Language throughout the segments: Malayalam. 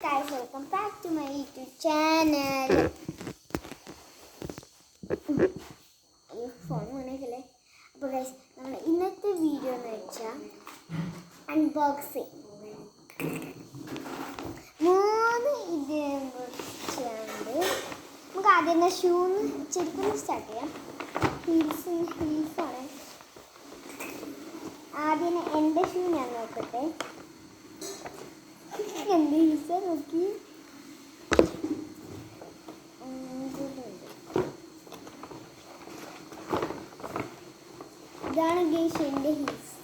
Guys, welcome back to my YouTube channel. Phone വേണമെങ്കിലേ അപ്പോൾ ഗൈസ് നമ്മൾ ഇന്നത്തെ വീഡിയോ എന്ന് വെച്ചാൽ അൺബോക്സിങ് 3 ഇതിനെ കുറിച്ചുണ്ട്. നമുക്ക് ആദ്യം തന്നെ ഷൂന്ന് ചെരുപ്പിന്ന് സ്റ്റാർട്ട് ചെയ്യാം. ഹീൽസാണ് ആദ്യം. എൻ്റെ ഷൂ ഞാൻ നോക്കട്ടെ. എന്ത് ഹീൽസാ നോക്കി. ഇതാണ് ഗൈസ് എൻ്റെ ഹീൽസ്.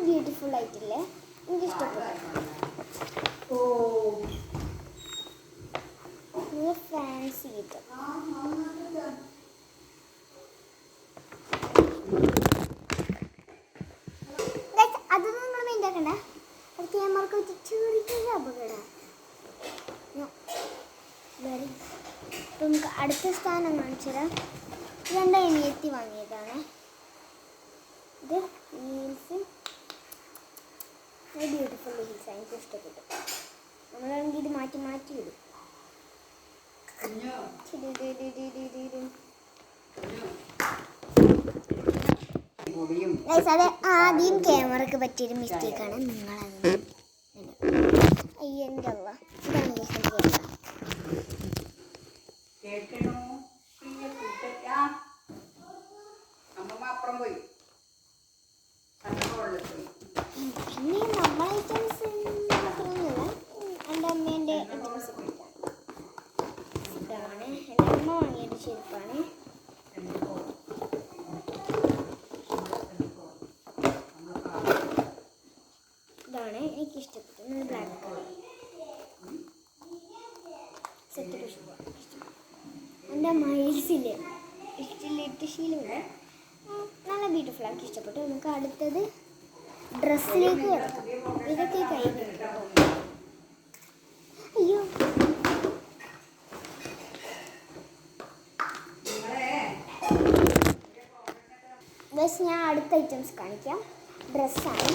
ബ്യൂട്ടിഫുൾ ആയിട്ടില്ലേ, എനിക്ക് ഇഷ്ടപ്പെട്ടു. ഫാൻസി കിട്ടും. അതൊന്നും നിങ്ങൾ മെയിൻറ്റാക്കണ്ട. അത് ക്യാമറക്ക് വെച്ച് ചെറിയൊരു അപകടമാണ്. അപ്പം നമുക്ക് അടുത്ത സ്ഥാനം കാണിച്ചു തരാം. ഇതെൻ്റെ അനിയത്തി വാങ്ങിയതാണ്. ഇത് ഹീൽസ് ബ്യൂട്ടിഫുൾ ഹീൽസാണ്, എനിക്ക് ഇഷ്ടപ്പെട്ടു. നമ്മളാണെങ്കിൽ ഇത് മാറ്റി മാറ്റി ഇടും. അത് ആദ്യം ക്യാമറക്ക് പറ്റിയൊരു മിസ്റ്റേക്കാണ്. നിങ്ങളത് അയ്യൻ്റെ അല്ല ഇതാണ് പിന്നെ നമ്മളെ ഐറ്റംസ് മാത്രമൊന്നുമില്ല, എൻ്റെ അമ്മേൻ്റെ ഐറ്റംസ് ഇതാണ്. എൻ്റെ അമ്മ വാങ്ങിയൊരു ചെരുപ്പാണ്. ഇതാണ് എനിക്ക് ഇഷ്ടപ്പെട്ടു. ബ്ലാക്ക് കളർ സെറ്റ് ഇഷ്ടപ്പെട്ടു. എൻ്റെ മൈൽസില്ലേ ഇഷ്ടമില്ല ശീലമില്ല, നല്ല ബ്യൂട്ടിഫുൾ ആക്കി ഇഷ്ടപ്പെട്ടു. നമുക്ക് അടുത്തത് ഡ്രസ്സിലേക്ക് കിടക്കാം. ഇതൊക്കെ കഴിഞ്ഞു. അയ്യോ ബസ് ഞാൻ അടുത്ത ഐറ്റംസ് കാണിക്കാം. ഡ്രസ്സാണ്.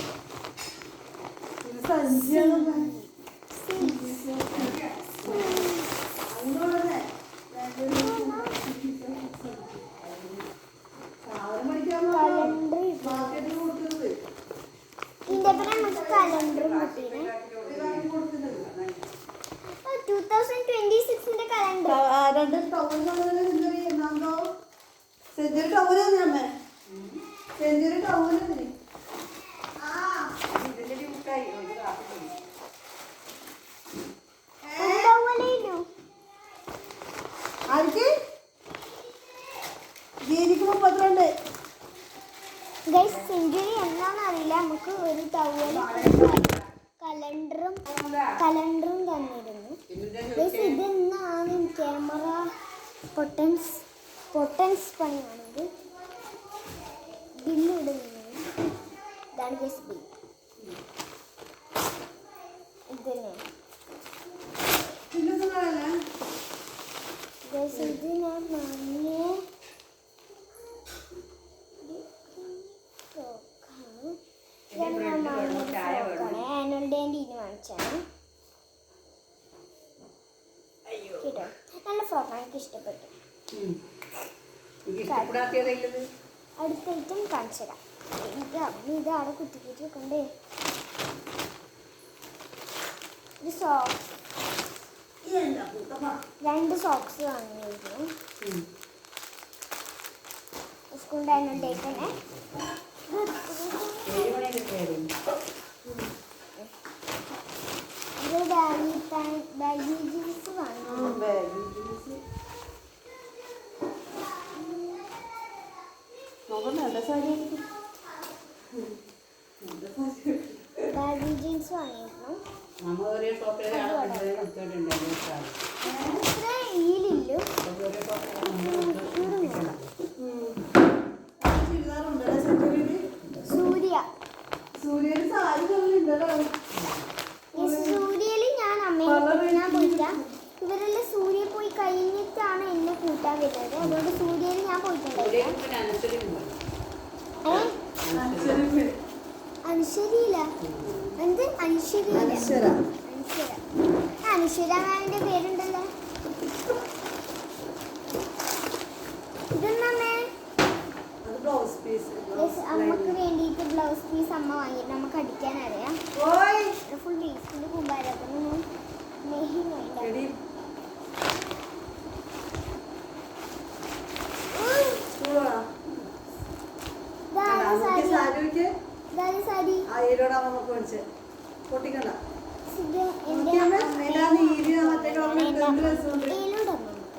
ഇതിൻ്റെ പിന്നെ നമുക്ക് കലണ്ടറും കിട്ടീന്. 2026 കലണ്ടർ. ഗൈസ് സെഞ്ചുറി എന്താണെന്ന് അറിയില്ല. നമുക്ക് ഒരു ടവലും കലണ്ടറും തന്നിരുന്നു. ഗൈസ് ഇതെന്നാണ് ക്യാമറ പൊട്ടൻസ് പണിയാണിത്. ബില്ല് ഇടുന്നത് ഇതാണ് ഗൈസ്. ബിൽ ഇതന്നെ ഗൈസ്. ഇത് ഞാൻ വാങ്ങിയ ആനുവൽ ഡേൻ്റെ ഇനി വാങ്ങിച്ചാണ് കേട്ടോ. നല്ല ഫ്രോക്കാണ്, എനിക്ക് ഇഷ്ടപ്പെട്ടു. അടുത്ത ഐറ്റം കാണിച്ചു തരാം. എനിക്ക് അമ്മ ഇത് അവിടെ കുത്തിക്കിട്ട് വെക്കണ്ടേ. ഇത് സോക്സ്, 2 സോക്സ് വാങ്ങിയിരുന്നു സ്കൂളിൻ്റെ ആനുവൽ ഡേ തന്നെ. ഇത് ബാഗി ജീൻസ് വാങ്ങി. ബാഗി ജീൻസ് വാങ്ങിയിരുന്നു. ഇത്ര ഈലില്ലോ. സൂര്യയിൽ ഞാൻ അമ്മയെ പോയില്ല. ഇവരെല്ലാം സൂര്യ പോയി കഴിഞ്ഞിട്ടാണ് എന്നെ കൂട്ടാൻ വരുന്നത്. അതുകൊണ്ട് സൂര്യയിൽ ഞാൻ പോയിട്ടുണ്ടായില്ല. അനുശ്വരിയില്ല. എന്ത് അനുശ്വരിയില്ല? അനശ്വര. അനുശ്വര. അനുശ്വര മാമിന്റെ പേരുണ്ടല്ലോ. ഇതെന്നാ അത് ബ്ലൗസ് പീസ്. അമ്മക്ക് വേണ്ടിയിട്ട് ബ്ലൗസ് പീസ് അമ്മ വാങ്ങിയിട്ട് നമുക്ക് അടിക്കാൻ അറിയാം. ഫുൾ ബേസിന്റെ കുമ്പാരത്തിന് നെഹി വേണ്ട.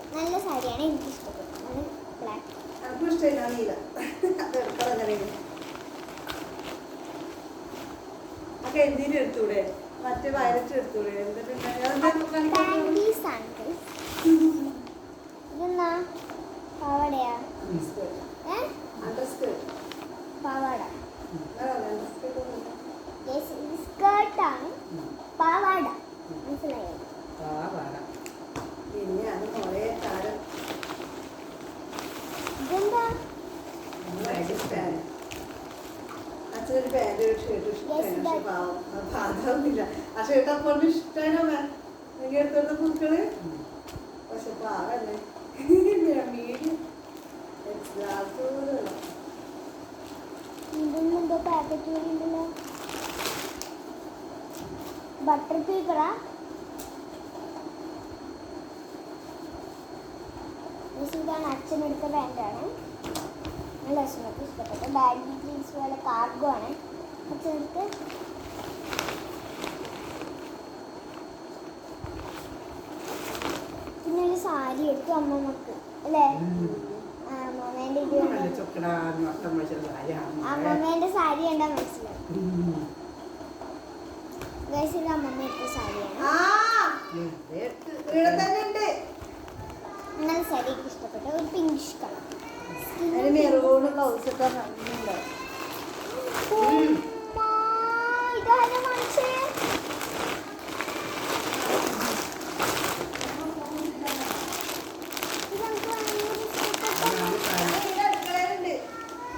നല്ല സാരിയാണ്, എനിക്ക് ഇഷ്ടപ്പെട്ടു. എടുത്തൂടെ മറ്റേ വയലറ്റ് എടുത്തൂടെ? ഇതെന്നാ പാവാടയാ? പാവാട സ്കേർട്ടാണ്. പാവാട മനസ്സിലായോ? പിന്നെയാണ് മോളെ താരം. ഇതെന്താ? അച്ഛനൊരു പാൻറ് ഷർട്ട് ഇഷ്ടമാണ്. പാതൊന്നുമില്ല. ആ ഷർട്ട് അപ്പോൾ ഇഷ്ടമാണ് നിങ്ങൾ എടുത്തോണ്ട് പൂക്കള്. പക്ഷെ പാവല്ലേ ഇതെന്തോ പാക്കറ്റ് ഉണ്ടല്ലോ. ബട്ടർ പേപ്പറാ? ഇതാണ് അച്ഛനെടുത്ത പാൻറ്റാണ്. നല്ല അച്ഛനൊക്കെ ഇഷ്ടപ്പെട്ടു. ബാഗി ജീൻസ് പോലെ കാർഗോ ആണ് അച്ഛനെടുത്ത്. പിന്നെ ഒരു സാരി എടുത്തു അമ്മമ്മക്ക് അല്ലേ? അമ്മമ്മേന്റെ ഇത് അമ്മമ്മേന്റെ സാരി കണ്ടാ മനസ്സിലാവും. ഇത് അമ്മമ്മ എടുത്ത സാരിയാണ്. നല്ല സാരി എനിക്ക് ഇഷ്ടപ്പെട്ടു. ഒരു പിങ്കിഷ് കളർ. മെറൂണ് ബ്ലൗസ് ഇട്ടാ നന്നുണ്ട്. ഇതാരാ വാങ്ങിച്ചേ?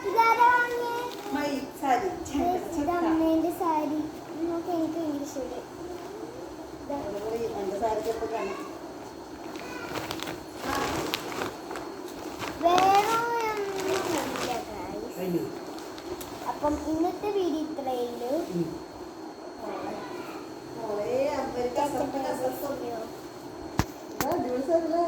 ഇതാരാ വാങ്ങിയേ? ഇത് അമ്മേന്റെ സാരി. നോക്കി എനിക്ക് ഭയങ്കര ഇഷ്ടപ്പെട്ടു. അപ്പം ഇന്നത്തെ വീഡിയോ ഇത്രയുള്ളൂ.